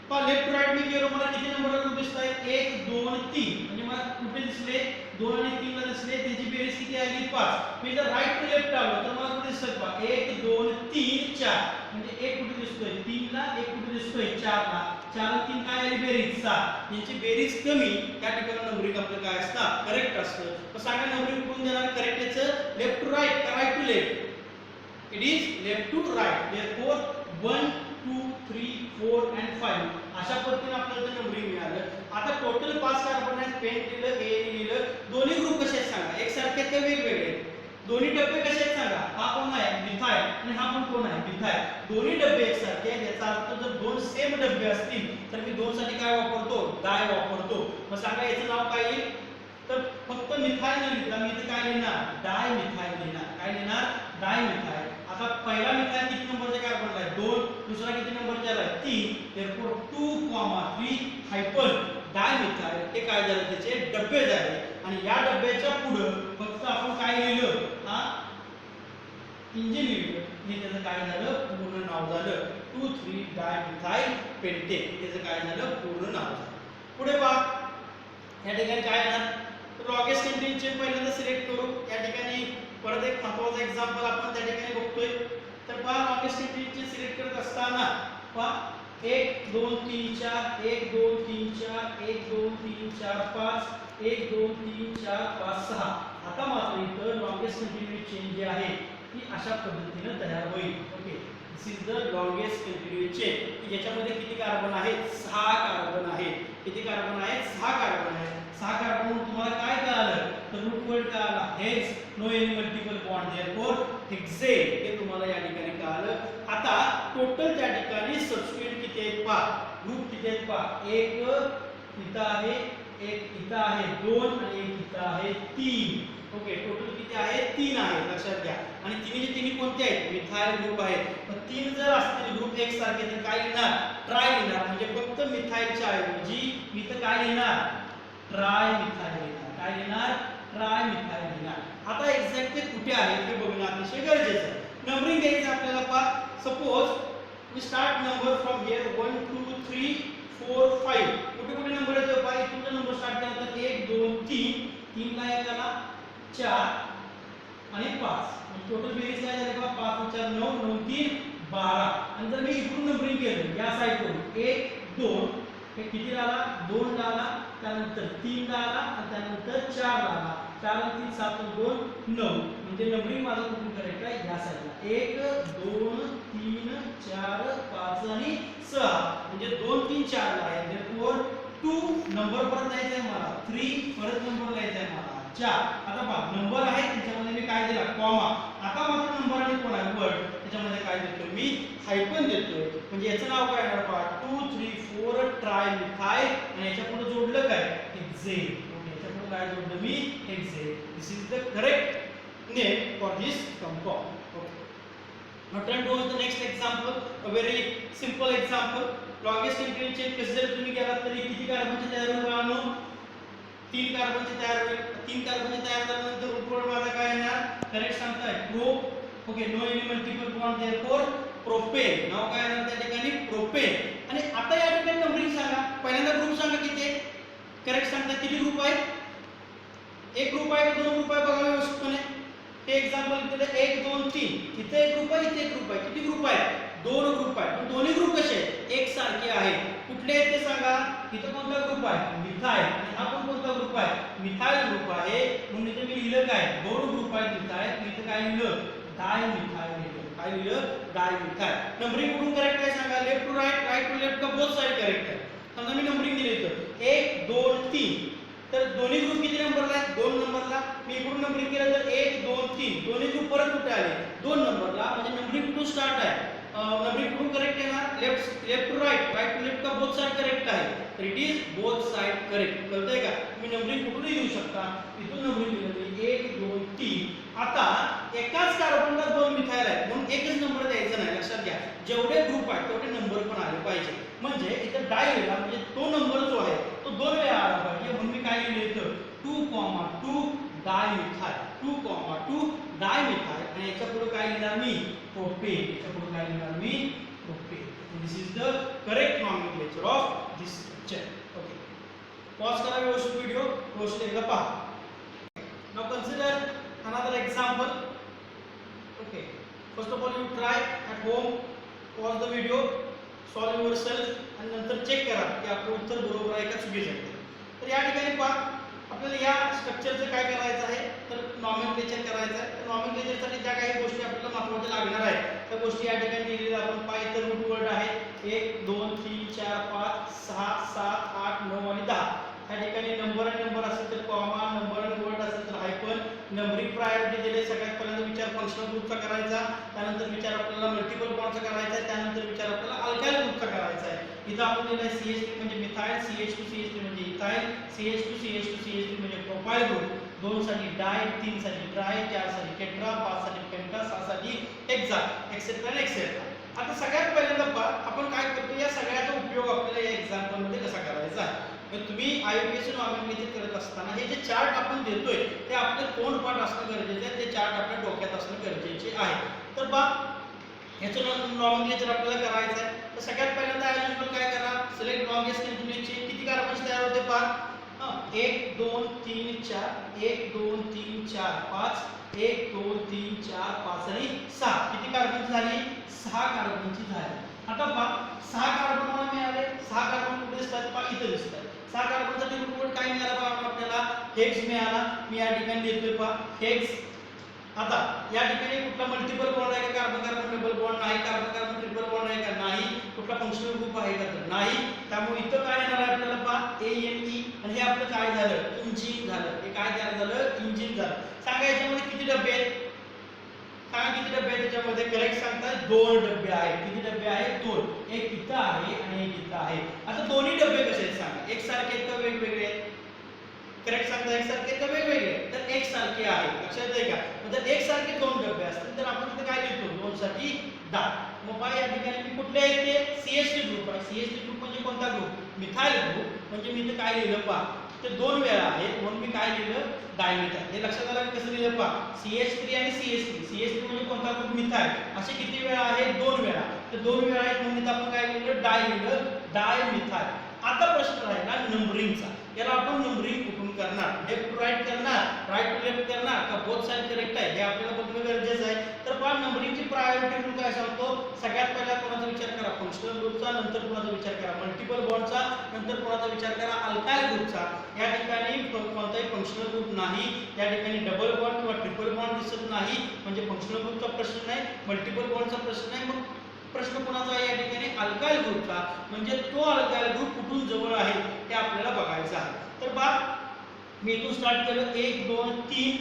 पण लेफ्ट टू राइट मी गेलो, मला किती नंबर ग्रुप दिसताय? 1 2 3. म्हणजे मला कुठे दिसले? 2 आणि 3 ला दिसले. त्याची बेरीज किती आली? 5. मी जर राइट टू लेफ्ट आलो तर मला कुठे दिसतं पहा? 1 2 3 4. म्हणजे 1 कुठे दिसतोय? 3 ला. 1 कुठे दिसतोय? 4 ला. 4 आणि 3 काय आली बेरीज? 6. यांची बेरीज कमी, त्या ठिकाणी नंबरिंग आपलं काय असतं? करेक्ट असतं. तर सांगा नंबरिंग कोण देणार? करेक्ट याचं लेफ्ट टू राइट का right to left? It is left to right. Therefore 1 2 3 4 and 5 अशा पद्धतीने आपल्याला नंबरिंग मिळालं. आता टोटल 5 कार्बन आहेत. पेन लिहिलं, ए लिहिलं. दोन्ही ग्रुप कसे आहेत सांगा? एकसारखे आहेत का वेगवेगळे? दोन्ही डबे कसे आहेत सांगा? हा कोण आहे? मिथाइल. आणि हा पण कोण आहे? मिथाइल. दोन्ही डबे एकसारखे आहेत. याचा अर्थ जर दोन सेम डबे असतील तर मी दोन साठी काय वापरतो? डाय वापरतो. मग सांगा याचं नाव काय येईल? तर फक्त मिथाइल न लिहिता मी इथे काय लिहिणार? डाय मिथाइल लिहिणार. काय लिहिणार? डाय मिथाइल. आता पहिला मिथाइल किती नंबरचा कार्बन आहे? 2. दुसरा किती नंबरचा आहे? 3. देयरफॉर 2,3 हायफन डाय मिथाइल. हे काय झालं? त्याचे डबे झाले. आणि या डब्याच्या पुढे फक्त आपण काय लिहिलं? हा इंजिन लिहिलं. हे त्याचं काय झालं? पूर्ण नाव झालं 2,3 डाय मिथाइल पेंटेन. त्याचं काय झालं? पूर्ण नाव झालं. पुढे पहा, या ठिकाणी काय येणार? लॉंगेस्ट कंटिन्यूअस चेन पहिल्यांदा सिलेक्ट करू. या ठिकाणी परत एक महत्त्वाचा एक्झाम्पल आपण त्या ठिकाणी बघतोय. तर पहा लॉंगेस्ट कंटिन्यूअस चेन सिलेक्ट करत असताना पहा 1 2 3 4 1 2 3 4 1 2 3 4 5 1 2 3 4 5 6. आता मात्र इथं लॉंगेस्ट कंटिन्यूअस चेन जी आहे ती अशा पद्धतीने तयार होईल. Okay, this is the longest continuous chain. याच्यामध्ये किती कार्बन आहेत? 6 कार्बन आहेत. किती कार्बन आहेत? 6 कार्बन आहेत. 6 कार्बन तुम्हाला काय कळालं? तर रूट वर्ड कळाला hex. No any multiple bond. Therefore hexane. हे तुम्हाला या ठिकाणी कळालं. आता टोटल त्या ठिकाणी सबस्टिट्यूट किती आहेत पहा. ग्रुप किती आहेत पहा. एक इथं आहे, एक इथं आहे 2 आणि एक इथं आहे 3. ओके, टोटल किती आहे? 3 आहे. लक्षात घ्या. आणि तिन्हीचे तिन्ही कोणते आहेत? मिथाइल ग्रुप आहेत. पण 3 जर असतील ग्रुप एक सारखे तर काय लिहिणार? ट्राय लिहिणार. म्हणजे फक्त मिथाइलच्या ऐवजी मी तर काय लिहिणार? ट्राय मिथाइल लिहिणार. काय लिहिणार? ट्राय मिथाइल लिहिणार. आता एक्झॅक्टली कुठे आहे ते बघणं अतिशय गरजेचं आहे. नंबरिंग द्यायचं आपल्याला पहा. Suppose we start number from here 1 2 3 4 5. कुठे कुठे नंबर येतो पहा. इथून नंबर स्टार्ट केला तर 1 2 3. 3 ला एक आला 4 आणि 5. टोटल बेरीज काय झाली पहा. 5 4 9 9 3 12. आणि जर मी इकडून नंबरिंग केलं या साइडवरून 1 2 हे किती आला? 2 ला आला. त्यानंतर 3 ला आला आणि त्यानंतर 4 ला आला. 4 आणि 3 7 आणि 2 9. म्हणजे नंबरिंग माझं कुठून करायचं आहे? या साइडला 1 2 3 4 5 आणि 6. म्हणजे 2 3 4 ला आहे. देयरफॉर 2 नंबर परत लिहायचा आहे मला. 3 परत नंबर लिहायचा आहे मला. 4. आता पहा नंबर आहे त्याच्यामध्ये मी काय दिला? कॉमा. आता मात्र नंबर आणि कोण आहे? वर्ड. त्याच्यामध्ये काय देतोय? मी हायफन देतोय. म्हणजे याचं नाव काय येणार पहा. 2 3 4 ट्राय मिथाइल. आणि याच्या पुढे जोडलं काय? हेक्सेन. याच्या पुढे काय जोडलं मी? Hexane. This is the correct name for this compound. Okay, now turn to the next example. A very simple example. Longest continuous chain कसे जर तुम्ही गेलात तरी किती कार्बनचे तयार होईल? 3 कार्बनचे तयार होईल. 3 कार्बनचे तयार झाल्यानंतर रूट वर्ड माझा काय येणार? करेक्ट सांगताय pro. Okay, no any multiple bond. Therefore propane. नाव काय येणार त्या ठिकाणी? प्रोपेन. आणि आता या ठिकाणी नंबरिंग सांगा. पहिल्यांदा ग्रुप सांगा किती आहे? करेक्ट सांगता. किती ग्रुप आहेत? एक ग्रुप आहे का 2 ग्रुप आहे? बघा व्यवस्थितपणे. हे एक्झाम्पल दिलं 1 2 3. इथे एक ग्रुप आहे, इथे एक ग्रुप आहे. किती ग्रुप आहे? 2 ग्रुप आहे. पण दोन्ही ग्रुप कसे आहेत? एक सारखे आहेत. कुठले आहेत ते सांगा. इथं कोणता ग्रुप आहे? मिथाइल. आणि हा पण कोणता ग्रुप आहे? मिथाइल ग्रुप आहे. म्हणून इथे मी लिहिलं काय? 2 ग्रुप आहेत मिथाइल. इथे काय लिहिलं? डाय मिथाइल लिहिलं. काय लिहिलं डायमिथाइल. नंबरिंग कुठून करेक्ट आहे सांगा. Left to right, right to left का बोथ साइड करेक्ट आहे. समजा मी नंबरिंग दिले तर 1 2 3 तर दोन्ही ग्रुप किती नंबरला आहेत 2 नंबरला. मी इकडून नंबरिंग केलं तर 1 2 3 दोन्ही ग्रुप परत कुठे आले 2 नंबरला. म्हणजे नंबरिंग कुठून स्टार्ट आहे नंबरिंग कुठून करेक्ट आहे ना left to right, right to left का बोथ साइड करेक्ट आहे. तर it is both side correct. कळतंय का. तुम्ही नंबरिंग कुठूनही देऊ शकता. इथून नंबरिंग दिलं 1 2 3. आता एकाच कार्बनला 2 मिथाइल आहेत म्हणून एकच नंबर द्यायचा नाही. लक्षात घ्या जेवढे ग्रुप आहेत तेवढे नंबर पण आले पाहिजे. म्हणजे इथं डाय वेळा म्हणजे तो नंबर जो आहे तो 2 वेळा आला पाहिजे. म्हणून मी काय लिहिलं इथं 2,2 डायमिथाइल 2,2 डायमिथाइल आणि याच्या पुढे काय लिहिणार मी प्रोपेन. याच्या पुढे काय लिहिणार मी propane. This is the correct nomenclature of this structure. Okay pause करा व्यवस्थित व्हिडिओ व्यवस्थित एकदा पहा. Now consider another example. Okay first of all you try at home, pause the video, solve yourself आणि नंतर चेक करा की आपलं उत्तर बरोबर आहे का चुकीचं आहे. तर या ठिकाणी पहा आपल्याला या स्ट्रक्चरचं काय करायचं आहे तर नॉमेनक्लेचर करायचं आहे. तर नॉमेनक्लेचरसाठी ज्या काही गोष्टी आपल्याला महत्त्वाच्या लागणार आहेत त्या गोष्टी या ठिकाणी दिलेल्या आपण पहा. इतर रूट वर्ड आहे 1 2 3 4 5 6 7 8 9 आणि 10. या ठिकाणी नंबर आणि नंबर असेल तर कॉमा, नंबर आणि वर्ड असेल तर हायफन. नंबरिंग प्रायोरिटी दिले. सगळ्यात पहिल्यांदा विचार फंक्शनल ग्रुपचा करायचा, त्यानंतर विचार आपल्याला मल्टिपल बॉन्डचा करायचा आहे, त्यानंतर विचार आपल्याला अल्काइल ग्रुपचा करायचा आहे. इथं आपण दिलं आहे CH3 म्हणजे मिथाइल, CH2CH3 म्हणजे इथाइल, CH2CH2CH3 म्हणजे प्रोपाइल ग्रुप. 2 साठी डाय, 3 साठी ट्राय, 4 साठी टेट्रा, 5 साठी पेंटा, 6 साठी हेक्सा एक्सेट्रा एक्सेट्रा. आता सगळ्यात पहिल्यांदा पहा आपण काय करतो या सगळ्याचा उपयोग आपल्याला या एक्झाम्पल मध्ये कसा करायचा आहे. तुम्ही आयपीएससी नॉमेनक्लेचर करत असताना हे जे चार्ट आपण देतोय ते आपले तोंडपाठ असणं गरजेचं आहे. ते चार्ट आपल्या डोक्यात असणं गरजेचे आहे. तर पहा ह्याचं नॉमेनक्लेचर आपल्याला करायचं आहे. तर सगळ्यात पहिल्यांदा ॲज युजुअल काय करा सिलेक्ट लॉंगेस्ट कंटिन्यूअस चेन. किती कार्बन्स तयार होते पहा 1 2 3 4 1 2 3 4 5 1 2 3 4 5 आणि 6. किती कार्बन झाली 6 कार्बनची झाली. आता पहा 6 कार्बन मला मिळाले. 6 कार्बन कुठे दिसतात पहा इथे दिसतात. 6 कार्बनसाठी रूट वर्ड काय मिळाला पहा आपल्याला हेक्स मिळाला. मी या ठिकाणी देतोय पहा हेक्स. आता या ठिकाणी कुठला मल्टिपल बॉन्ड आहे का कार्बन कार्बन डबल बॉन्ड नाही. कार्बन कार्बन ट्रिपल बॉन्ड आहे का नाही. कुठला फंक्शनल ग्रुप आहे का तर नाही. त्यामुळे इथं काय येणार आहे आपल्याला पहा ANE आणि हे आपलं काय झालं इंजिन झालं. हे काय तयार झालं इंजिन झालं. सांगा याच्यामध्ये किती डबे आहेत सांगा किती डबे आहेत त्याच्यामध्ये. करेक्ट सांगताय 2 डबे आहेत. किती डबे आहेत 2. एक इथं आहे आणि एक इथं आहे. आता दोन्ही डबे कसे आहेत सांगा एकसारखे आहेत का वेगवेगळे आहेत. करेक्ट सांगता एकसारखे का वेगवेगळे तर एक सारखे आहे. लक्षात येते का. म्हणजे एक सारखे 2 डबे असतील तर आपण इथे काय लिहितो 2 साठी 10. मग पहा या ठिकाणी मी कुठले आहेत ते CH3 ग्रुप आहे. CH3 ग्रुप म्हणजे कोणता ग्रुप मिथाइल ग्रुप. म्हणजे मी इथे काय लिहिलं पहा ते 2 वेळा आहे म्हणून मी काय लिहिलं डायमिथाइल. हे लक्षात आलं कसं लिहिलं पहा CH3 आणि CH3. CH3 म्हणजे कोणता ग्रुप मिथाइल. असे किती वेळा आहे 2 वेळा. तर 2 वेळा आहेत म्हणून आपण काय लिहिलं डाय लिहिलं डायमिथाइल. आता प्रश्न राहिला नंबरिंगचा. याला आपण नंबरिंग कुठून करणार लेफ्ट टू राईट करणार, राईट टू लेफ्ट करणार का बोथ साइड करेक्ट आहे हे आपल्याला बघणं गरजेचं आहे. तर पहा नंबरिंगची प्रायोरिटी रूल काय सांगतो सगळ्यात पहिला कोणाचा विचार करा फंक्शनल ग्रुपचा, नंतर कोणाचा विचार करा मल्टिपल बॉन्डचा, नंतर कोणाचा विचार करा अल्काइल ग्रुपचा. या ठिकाणी कोणताही फंक्शनल ग्रुप नाही. या ठिकाणी डबल बॉन्ड किंवा ट्रिपल बॉन्ड दिसत नाही म्हणजे फंक्शनल ग्रुपचा प्रश्न नाही, मल्टिपल बॉन्डचा प्रश्न नाही. मग प्रश्न कोणाचा आहे या ठिकाणी अल्काइल ग्रुपचा. म्हणजे तो अल्काइल ग्रुप कुठून जवळ आहे ते आपल्याला बघायचं आहे. तर पहा मी इथून स्टार्ट केलं 1 2 3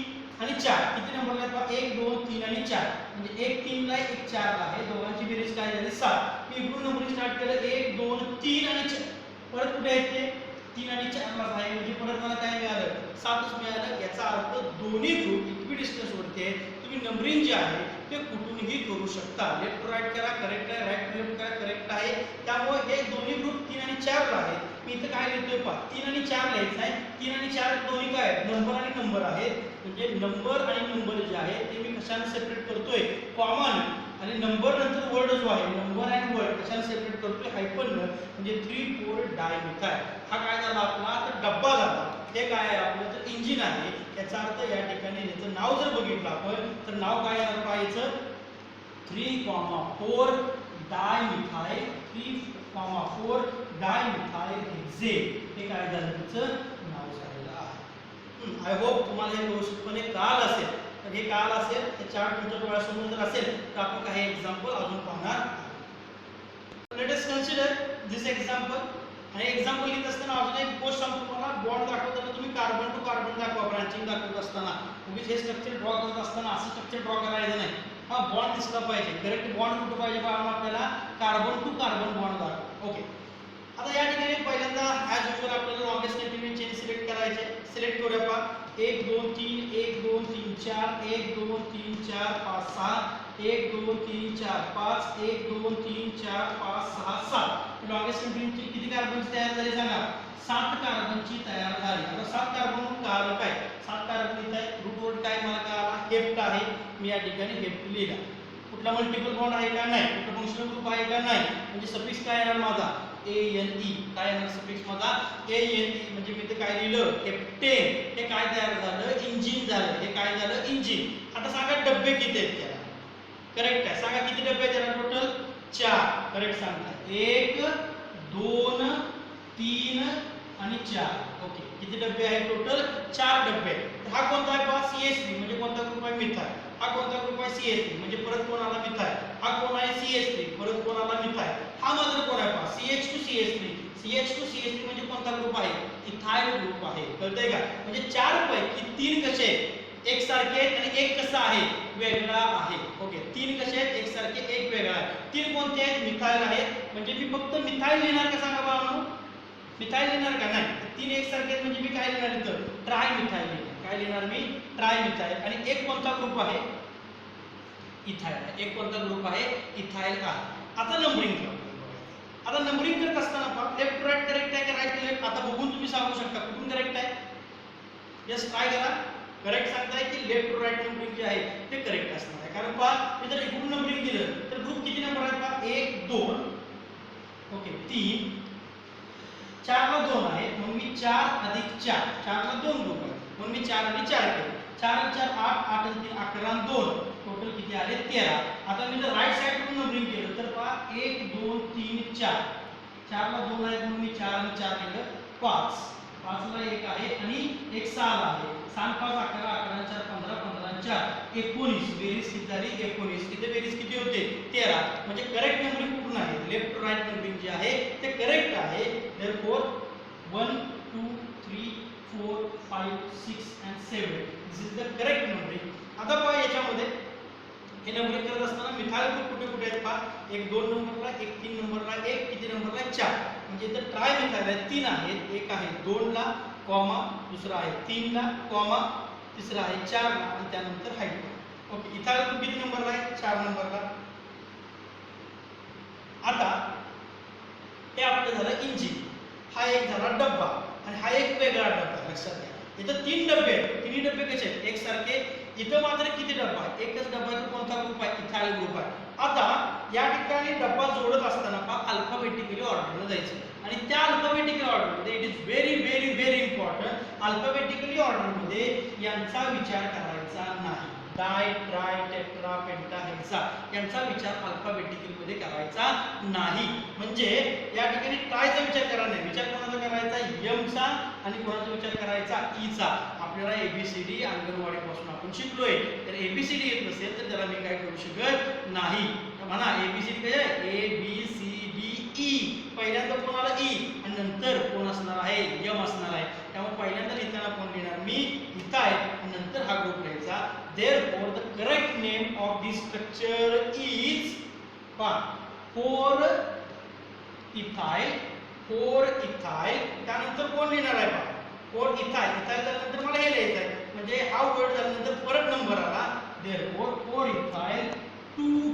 आणि 4. किती नंबर आहेत पहा 1 2 3 आणि 4 म्हणजे 1 3 ला 1 4 ला आहे. दोघांची बेरीज काय झाली 7. मी इकडून नंबरिंग स्टार्ट केलं 1 2 3 आणि 4. परत कुठे आहेत ते 3 आणि 4 ला आहे म्हणजे परत मला काय मिळालं 7च मिळालं. याचा अर्थ दोन्ही ग्रुप इक्विडिस्टन्स वरती आहे. तुम्ही नंबरिंग जे आहे ते कुठूनही करू शकता. लेफ्ट टू राईट करा करेक्ट आहे, राईट टू लेफ्ट करा करेक्ट आहे. त्यामुळे हे दोन्ही ग्रुप 3 आणि 4 ला आहेत. मी इथं काय लिहितोय पहा 3 आणि 4 लिहायचं आहे. 3 आणि 4 दोन्ही काय आहेत नंबर आणि नंबर आहेत. म्हणजे नंबर आणि नंबर जे आहे ते मी कशाने सेपरेट करतोय कॉमन आणि नंबर नंतर वर्ड जो आहे नंबर आणि वर्ड कशाने सेपरेट करतोय हायफन म्हणजे 3 4 डायमिथाइल. हा काय झाला आपला तर डब्बा झाला. हे काय आहे आपलं तर इंजिन आहे. याचा अर्थ या ठिकाणी याचं नाव जर बघितलं आपण तर नाव काय आहे पाहायचं 3,4 डायमिथाइल 3,4 डायमिथाइल हेक्सेन. हे काय झालं त्याचं नाव झालेलं आहे. आय होप तुम्हाला हे व्यवस्थितपणे कळालं असेल. तर हे कळालं असेल. ते चार्ट तुमच्या डोळ्यासमोर जर असेल तर आपण काही एक्झाम्पल अजून पाहणार आहोत. लेट अस कन्सिडर दिस एक्झाम्पल. आणि एक्झाम्पल लिहित असताना अजून एक गोष्ट सांगतो तुम्हाला. बॉन्ड दाखवताना तुम्ही कार्बन टू कार्बन दाखवा. ब्रांचिंग दाखवत असताना उगीच हे स्ट्रक्चर ड्रॉ करत असताना असं स्ट्रक्चर ड्रॉ करायचं नाही. हा बॉन्ड दिसला पाहिजे. करेक्ट बॉन्ड कुठं पाहिजे पाहून आपल्याला कार्बन टू कार्बन बॉन्ड दाखवा. ओके. आता या ठिकाणी पहिल्यांदा ॲज युजुअल आपल्याला लॉंगेस्ट कंटिन्युअस चेन सिलेक्ट करायचे. सिलेक्ट करूया पहा. 1 2 3 1 2 3 4 1 2 3 4 5 6 1 2 3 4 5 1 2 3 4 5 6 7. लॉंगेस्ट कंटिन्युअसची किती कार्बन्स तयार झाले सांगा. 7 कार्बनची तयार झाली. आता 7 कार्बन कळालं काय. 7 कार्बन इथं आहे. रूट वर्ड काय मला कळाला. हेप्ट आहे. मी या ठिकाणी हेप्ट लिहिला. कुठला मल्टिपल बॉन्ड आहे का नाही. कुठला फंक्शनल ग्रुप आहे का नाही. म्हणजे सफिक्स काय येणार माझा ANE. काय येणार सफिक्स माझा ANE. म्हणजे मी ते काय लिहिलं हेप्टेन. हे काय तयार झालं इंजिन झालं. हे काय झालं इंजिन. आता सांगा डब्बे किती आहेत त्याला. करेक्ट आहे. सांगा किती डब्बे आहेत त्याला टोटल 4. करेक्ट सांगता. 1 2 3 आणि 4. ओके. किती डब्बे आहेत टोटल 4 डब्बे. हा कोणता आहे पहा CH3 म्हणजे कोणता ग्रुप आहे मिथाइल. हा कोणता ग्रुप आहे CH3 म्हणजे परत कोण आला मिथाइल. हा कोण आहे CH3 परत कोण आला मिथाइल. हा मात्र कोण आहे पहा CH2CH3. CH2CH3 म्हणजे कोणता ग्रुप आहे इथाइल ग्रुप आहे. कळतंय का. म्हणजे 4 पैकी 3 कसे आहेत एकसारखे आहेत आणि एक कसा आहे वेगळा आहे. ओके. 3 कसे आहेत एकसारखे एक वेगळा आहे. 3 कोणते आहेत मिथाइल आहेत. म्हणजे मी फक्त मिथाइल लिहिणार का सांगा बाळांनो. मिथाइल लिहिणार का नाही. 3 एकसारखे आहेत म्हणजे मी काय लिहिणार इथं ट्राय मिथाइल लिहिणार. काय लिहिणार मी ट्राय मिथाइल. आणि एक कोणता ग्रुप आहे इथाइल. एक कोणता ग्रुप आहे इथाइल आहे. आता नंबरिंग करा. आता नंबरिंग करत असताना पहा लेफ्ट टू राईट करेक्ट आहे का राईट टू लेफ्ट. आता बघून तुम्ही सांगू शकता कुठून करेक्ट आहे. यस ट्राय करा. करेक्ट सांगताय की लेफ्ट टू राईट नंबरिंग जे आहे ते करेक्ट असणार आहे. कारण पहा मी जर इकडून नंबरिंग दिलं तर ग्रुप किती नंबर आहे पहा 1 2 ओके 3 4 ला 2 आहे म्हणून मी 4 अधिक 4 4 ला 2 ग्रुप आहे म्हणून मी 4 आणि 4 केले. 4 आणि 4 8 8 आणि 3 11 आणि 2 टोटल किती आले 13. आता मी जर राईट साइड कडून नंबरिंग केलं तर पहा 1 2 3 4 4 ला 2 आहे म्हणून मी 4 आणि 4 केलं 5 5 ला 1 आहे आणि एक 6 ला आहे 7 5 11 11 आणि 4 15 15 आणि 4 19 बेरीज किती झाली 19. इथे बेरीज किती होते 13. म्हणजे करेक्ट नंबरिंग कुठून आहे लेफ्ट टू राईट नंबरिंग जे आहे ते करेक्ट आहे. Therefore 1 2 3 4 5 6 and 7 this is the correct numbering. आता पहा याच्यामध्ये हे नंबरिंग करत असताना मिथाइल ग्रुप कुठे कुठे आहेत पहा. एक 2 नंबरला एक 3 नंबरला एक किती नंबरला 4. म्हणजे इथं ट्राय मिथाइल आहे 3 आहेत. एक आहे 2 ला कॉमा दुसरा आहे 3 ला कॉमा तिसरा आहे 4 ला आणि त्यानंतर हायड्रोजन. ओके. इथाइल ग्रुप किती नंबरला आहे 4 नंबरला. आता हे आपलं झालं इंजिन. हा एक झाला डब्बा आणि हा एक वेगळा डब्बा. लक्षात घ्या इथं 3 डब्बे आहेत. तिन्ही डब्बे कसे आहेत एकसारखे. इथं मात्र किती डब्बा आहे एकच डब्बा आहे. कोणता ग्रुप आहे इथाइल ग्रुप आहे. आता या ठिकाणी डब्बा जोडत असताना पहा अल्फाबेटिकली ऑर्डरला जायचं आणि त्या अल्फाबेटिकल ऑर्डरमध्ये it is very very very important. Alphabetically ऑर्डरमध्ये यांचा विचार करायचा नाही. डाय ट्राय टेट्रा पेंटा हेक्सा यांचा विचार अल्फाबेटिकल मध्ये करायचा नाही. म्हणजे या ठिकाणी ट्रायचा विचार करा नाही. विचार कोणाचा करायचा एम चा आणि कोणाचा विचार करायचा ई चा. आपल्याला एबीसीडी अंगणवाडी पासून आपण शिकलोय. तर एबीसीडी येत नसेल तर त्याला मी काय करू शकत नाही. म्हणा एबीसीडी काय आहे A B C D E. पहिल्यांदा कोणाला ई आणि नंतर कोण असणार आहे एम असणार आहे. त्यामुळे पहिल्यांदा लिहिताना कोण लिहिणार मी इथाइल आणि नंतर हा ग्रुप लिहायचा. Therefore the correct name of this structure is 4 ethyl. 4 ethyl. त्यानंतर कोण लिहिणार आहे पहा 4 ethyl. ethyl झाल्यानंतर मला हे लिहायचं आहे म्हणजे हा वर्ड झाल्यानंतर परत नंबर आला. Therefore 4 ethyl 2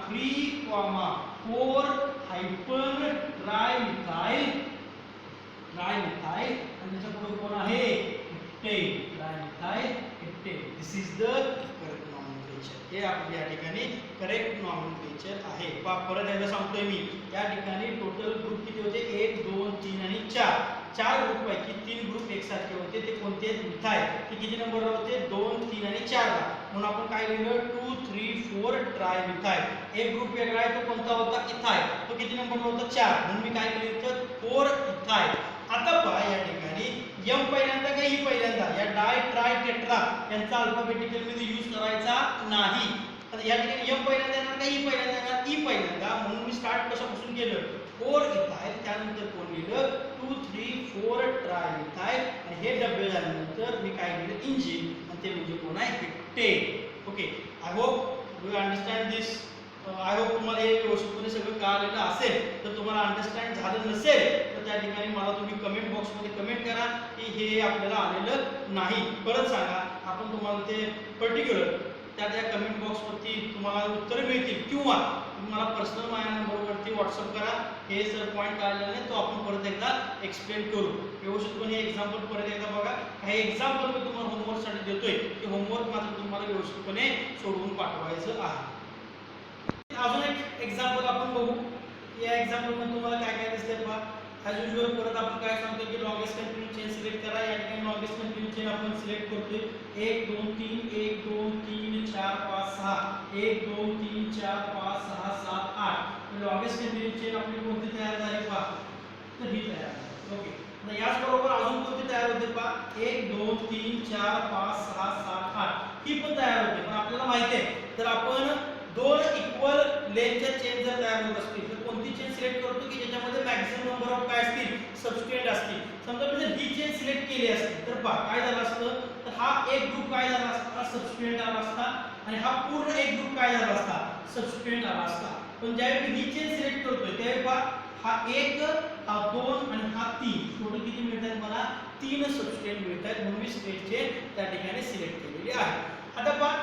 3 4 hyphen trimethyl. Trimethyl आणि त्याच्या पुढे कोण आहे heptane. Trimethyl heptane. This is the correct nomenclature. हे आपल्या या ठिकाणी करेक्ट नॉमेनक्लेचर आहे. परत एकदा सांगतोय मी या ठिकाणी टोटल ग्रुप किती होते 1 2 3 आणि 4. 4 ग्रुप पैकी 3 ग्रुप एकसारखे होते. ते कोणते मिथाइल. ते किती नंबरला होते 2 3 आणि 4 ला. म्हणून आपण काय लिहिलं 2 3 4 ट्रायमिथाइल. एक ग्रुप वेगळा आहे तो कोणता होता इथाइल. तो किती नंबरला होता 4. म्हणून मी काय लिहिलं तर 4 इथाइल. आता पहा या ठिकाणी एम पहिल्यांदा का ई पहिल्यांदा. या डाय ट्राय टेट्रा अल्फाबेटला यांचा अल्फाबेटिकल मध्ये यूज करायचा नाही. आता या ठिकाणी एम पहिल्यांदा येणार का ई पहिल्यांदा येणार? ई पहिल्यांदा. म्हणून मी स्टार्ट कशापासून केलं? 4 इथाइल, त्यानंतर कोण लिहिलं 2 3 4 ट्राय इथाइल, आणि हे डबे झाल्यानंतर मी काय लिहिलं? इंजिन, आणि ते म्हणजे कोण आहे? Heptane. Okay, I hope you understand this. I hope तुम्हाला हे व्यवस्थितपणे सगळं कळालेलं असेल. तर तुम्हाला अंडरस्टँड झालं नसेल तर त्या ठिकाणी मला तुम्ही कमेंट बॉक्समध्ये कमेंट करा की हे आपल्याला आलेलं नाही, परत सांगा. आपण तुम्हाला ते पर्टिक्युलर त्या कमेंट बॉक्सवरती तुम्हाला उत्तर मिळतील, किंवा तुम्हाला पर्सनल माझ्या नंबरवरती व्हॉट्सअप करा. हे सर पॉईंट काढलेला नाही तो आपण परत एकदा एक्सप्लेन करू व्यवस्थितपणे. एक्झाम्पल परत एकदा बघा. काही एक्झाम्पल मी तुम्हाला होमवर्कसाठी देतोय, ते होमवर्क मात्र तुम्हाला व्यवस्थितपणे सोडवून पाठवायचं आहे. अजून एक एक्झाम्पल आपण बघू. या एक्झाम्पल मध्ये तुम्हाला काय काय दिसतंय पहा. ॲज युजुअल परत आपण काय सांगतो की लॉंगेस्ट कंटिन्यूअस चेन सिलेक्ट करा. या ठिकाणी लॉंगेस्ट कंटिन्यूअस चेन आपण सिलेक्ट करतोय. 1 2 3 1 2 3 4 5 6 1 2 3 4 5 6 7 8. लॉंगेस्ट कंटिन्यूअस चेन आपली कोणती तयार झाली पहा? तर ही तयार झाली. ओके, आता याच बरोबर अजून कोणती तयार होते पहा? 1 2 3 4 5 6 7 8 ही पण तयार होते. पण आपल्याला माहिती आहे तर आपण दोन इक्वल लेंथच्या चेन जर तयार होत असतील तर कोणती चेन सिलेक्ट करतो की ज्याच्यामध्ये मॅक्सिमम नंबर ऑफ काय असतील? सबस्टेंट असतील. समजा मी जर ही चेन सिलेक्ट केली असती तर पहा काय झालं असतं? तर हा एक ग्रुप काय झाला असता? सबस्टेंट आला असता, आणि हा पूर्ण एक ग्रुप काय झाला असता? सबस्टेंट आला असता. पण ज्यावेळी मी ही चेन सिलेक्ट करतोय त्यावेळी पहा हा 1 हा 2 आणि हा 3 टोटल किती मिळतात मला? 3 सबस्टेंट मिळतात. म्हणून मी स्ट्रेट चेन त्या ठिकाणी सिलेक्ट केलेली आहे. आता पहा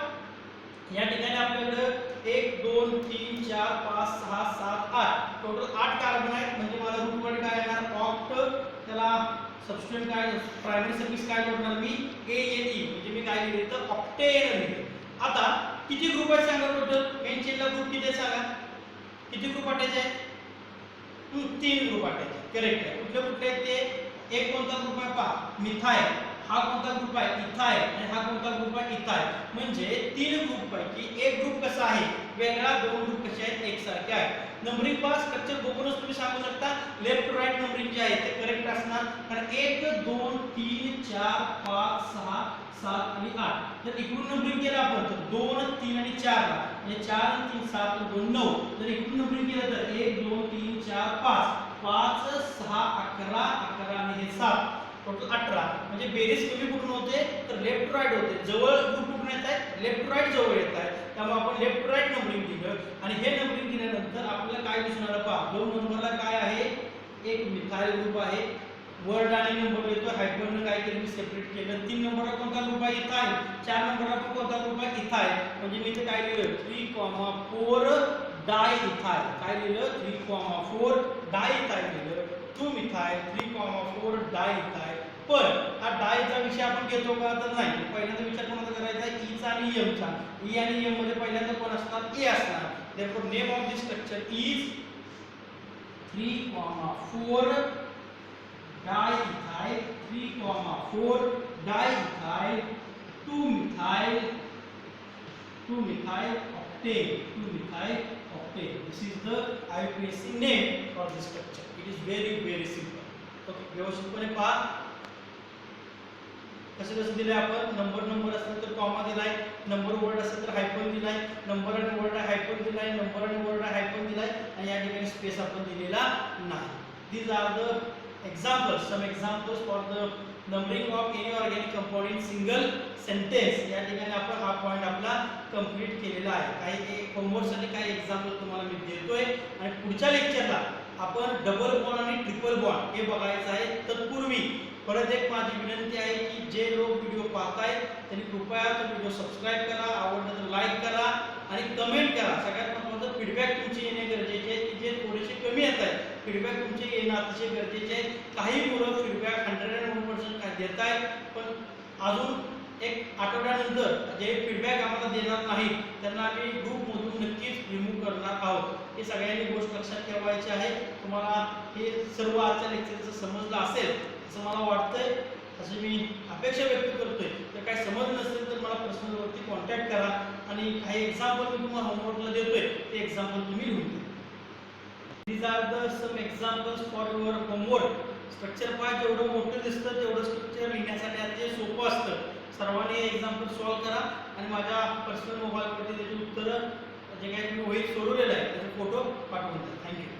या ठिकाणी आपल्याकडे 1 2 3 4 5 6 7 8 टोटल 8 कार्बन आहेत. म्हणजे मला रूट वर काय येणार? ऑक्ट. त्याला सबस्टेंट काय प्रायमरी सर्विस काय जोडणार मी? ANE. म्हणजे मी काय लिहिले तर ऑक्टेन लिहिले. आता किती ग्रुप आहेत सांगा टोटल? मेन चेनला ग्रुप किती आहे सांगा? किती ग्रुप अटॅच आहेत? 3 ग्रुप अटॅच आहेत. करेक्ट आहे. कुठले कुठले आहेत ते? एक कोणता ग्रुप आहे पहा? मिथाइल. हा कोणता ग्रुप आहे? इथाइल. आणि हा कोणता ग्रुप आहे? इथाइल. म्हणजे 3 ग्रुप पैकी एक ग्रुप कसा आहे? वेगळा. 2 ग्रुप कसे आहेत? एकसारखे आहेत. नंबरिंग पहा स्ट्रक्चर बघूनच तुम्ही सांगू शकता लेफ्ट टू राईट नंबरिंग जे आहे ते करेक्ट असणार. कारण 1 2 3 4 5 6 7 आणि 8 जर इकडून नंबरिंग केलं आपण तर 2 3 आणि 4 ला, म्हणजे 4 3 7 आणि 2 9. जर इकडून नंबरिंग केलं तर 1 2 3 4 5 5 6 11 11 आणि हे 7 टोटल 18. म्हणजे बेरीज कमी कुठून होते? तर लेफ्ट टू राईट होते. जवळ ग्रुप कुठून येत आहे? लेफ्ट टू राईट जवळ येत आहे. त्यामुळे आपण लेफ्ट टू राईट नंबरिंग दिलं, आणि हे नंबरिंग दिल्यानंतर आपल्याला काय दिसून आलं पहा? 2 नंबरला काय आहे? एक मिथाइल ग्रुप आहे. वर्ड आणि नंबर येतो हायपरनं काय केलं मी सेपरेट केलं. 3 नंबरला कोणता ग्रुप आहे? इथाइल. 4 नंबरला पण कोणता ग्रुप आहे? इथाइल. म्हणजे मी इथे काय लिहिलं? 3,4 डाय इथाइल. काय लिहिलं? 3,4 डाय इथाइल लिहिलं. 2 मिथाइल 3,4 डाय इथाइल. पण हा डायचा विषय आपण घेतो का? तर नाही. पहिल्यांदा विचार कोणाचा करायचा? ईचा आणि एमचा. ई आणि एम मध्ये पहिल्यांदा कोण असणार? ए असणार. therefore name of this structure is 3,4 diethyl 3,4 diethyl 2 methyl octane 2 methyl octane. This is the IUPAC name for this structure. It is very simple. Okay, व्यवस्थितपणे पहा कसं दिलंय आपण. नंबर असेल तर कॉमा दिलाय, नंबर वर्ड असेल तर हायफन दिलाय, नंबर आणि वर्ड हायफन दिलाय, नंबर आणि वर्ड हायफन दिलाय, आणि या ठिकाणी स्पेस आपण दिलेला नाही. These are the examples, some examples for the numbering of any organic compound in single sentence. या ठिकाणी आपण हा पॉइंट आपला कंप्लीट केलेला आहे. काही होमवर्क साठी काही एक्झाम्पल तुम्हाला मी देतोय, आणि पुढच्या लेक्चरला आपण डबल बॉन्ड आणि ट्रिपल बॉन्ड हे बघायचं आहे. तत्पूर्वी परत एक माझी विनंती आहे की जे लोक व्हिडिओ पाहतायत त्यांनी कृपया तो व्हिडिओ सबस्क्राईब करा, आवडलं तर लाईक करा आणि कमेंट करा. सगळ्यात महत्त्वाचं फीडबॅक तुमचे येणे गरजेचे आहे की जे थोडेसे कमी येत आहेत. फीडबॅक तुमचे येणं अतिशय गरजेचे आहे. काही मुलं फीडबॅक 101% काय देत आहेत, पण अजून एक आठवड्यानंतर जे फीडबॅक आम्हाला देणार नाही त्यांना आम्ही ग्रुपमधून नक्कीच रिमूव्ह करणार आहोत. हे सगळ्यांनी गोष्ट लक्षात ठेवायची आहे. तुम्हाला हे सर्व आजच्या लेक्चरचं समजलं असेल असं मला वाटतंय, असं मी अपेक्षा व्यक्त करतोय. तर काही समज नसेल तर मला पर्सनलवरती कॉन्टॅक्ट करा, आणि काही एक्झाम्पल मी तुम्हाला होमवर्कला देतोय ते एक्झाम्पल तुम्ही लिहून द्या. These are the some examples for your homework. Structure पहा जेवढं मोठं दिसतं तेवढं स्ट्रक्चर लिहिण्यासाठी अतिशय सोपं असतं. सर्वांनी एक्झाम्पल सॉल्व करा आणि माझ्या पर्सनल मोबाईलवरती त्याची उत्तरं जे काही तुम्ही वहीत सोडवलेलं आहे त्याचे फोटो पाठवून द्या. थँक्यू.